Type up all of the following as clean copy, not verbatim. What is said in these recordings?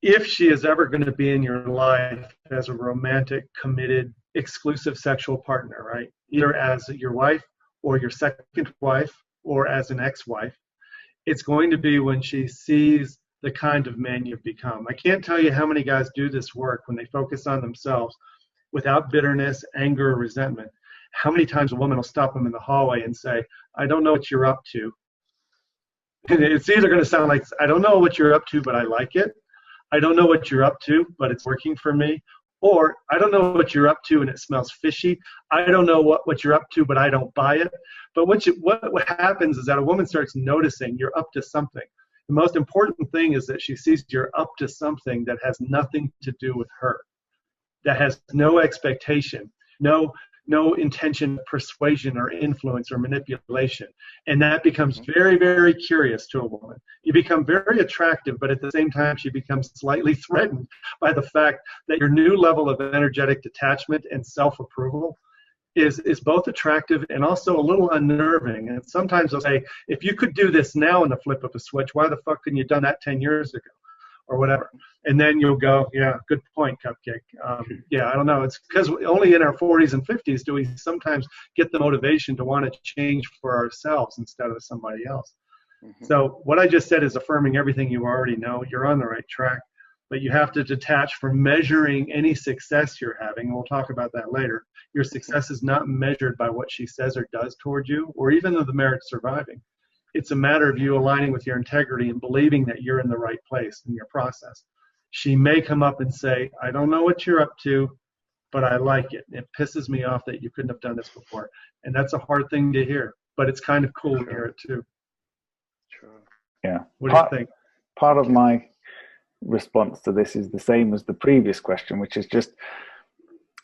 if she is ever going to be in your life as a romantic, committed, exclusive sexual partner, right? Either as your wife or your second wife or as an ex-wife, it's going to be when she sees the kind of man you've become. I can't tell you how many guys do this work when they focus on themselves without bitterness, anger, or resentment. How many times a woman will stop them in the hallway and say, I don't know what you're up to. And it's either going to sound like, I don't know what you're up to, but I like it. I don't know what you're up to, but it's working for me. Or I don't know what you're up to and it smells fishy. I don't know what you're up to, but I don't buy it. But what happens is that a woman starts noticing you're up to something. The most important thing is that she sees you're up to something that has nothing to do with her, that has no expectation, no intention of persuasion or influence or manipulation. And that becomes very, very curious to a woman. You become very attractive, but at the same time, she becomes slightly threatened by the fact that your new level of energetic detachment and self-approval is both attractive and also a little unnerving. And sometimes they'll say, if you could do this now in the flip of a switch, why the fuck couldn't you have done that 10 years ago? Or whatever. And then you'll go, yeah, good point, Cupcake. Yeah, I don't know. It's because only in our 40s and 50s do we sometimes get the motivation to want to change for ourselves instead of somebody else. Mm-hmm. So what I just said is affirming everything you already know. You're on the right track, but you have to detach from measuring any success you're having. And we'll talk about that later. Your success is not measured by what she says or does toward you, or even of the marriage surviving. It's a matter of you aligning with your integrity and believing that you're in the right place in your process. She may come up and say, I don't know what you're up to, but I like it. It pisses me off that you couldn't have done this before. And that's a hard thing to hear, but it's kind of cool to hear it too. Sure. Yeah. What do you think? Part of my response to this is the same as the previous question, which is just,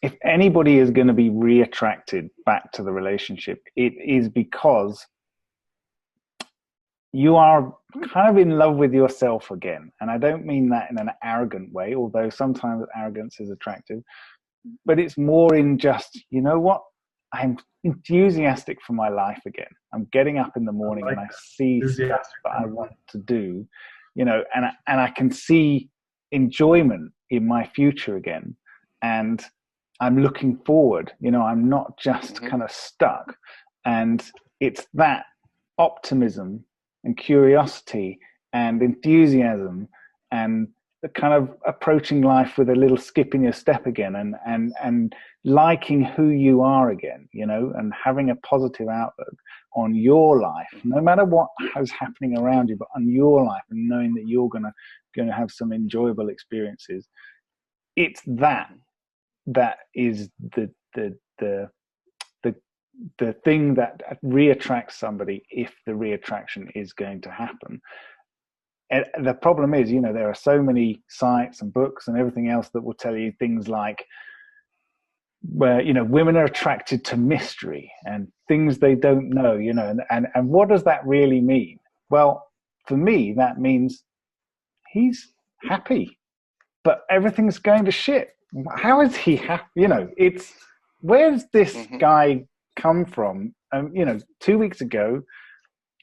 if anybody is going to be reattracted back to the relationship, it is because you are kind of in love with yourself again. And I don't mean that in an arrogant way, although sometimes arrogance is attractive, but it's more in just, you know what? I'm enthusiastic for my life again. I'm getting up in the morning and I see stuff that I want to do, you know, and I can see enjoyment in my future again. And I'm looking forward, you know, I'm not just kind of stuck. And it's that optimism and curiosity and enthusiasm and the kind of approaching life with a little skip in your step again and liking who you are again, you know, and having a positive outlook on your life, no matter what is happening around you, but on your life, and knowing that you're gonna have some enjoyable experiences. It's that is the thing that reattracts somebody, if the reattraction is going to happen. And the problem is, you know, there are so many sites and books and everything else that will tell you things like, where, you know, women are attracted to mystery and things they don't know, you know, and what does that really mean? Well, for me, that means he's happy, but everything's going to shit. How is he happy? You know, it's, where's this guy come from? You know, 2 weeks ago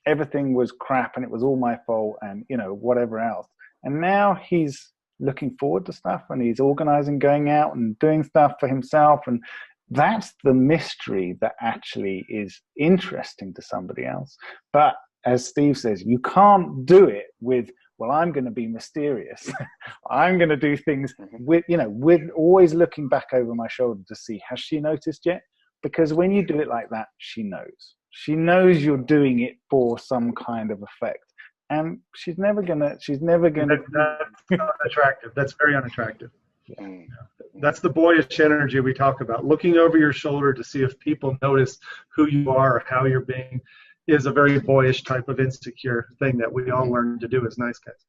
everything was crap and it was all my fault and, you know, whatever else, and now he's looking forward to stuff and he's organizing going out and doing stuff for himself, and that's the mystery that actually is interesting to somebody else. But as Steve says, you can't do it with, well, I'm going to be mysterious. I'm going to do things with, you know, with always looking back over my shoulder to see, has she noticed yet? Because when you do it like that, she knows. She knows you're doing it for some kind of effect. And she's never gonna. That's unattractive. That's very unattractive. Yeah. That's the boyish energy we talk about. Looking over your shoulder to see if people notice who you are or how you're being is a very boyish type of insecure thing that we all learn to do as nice guys.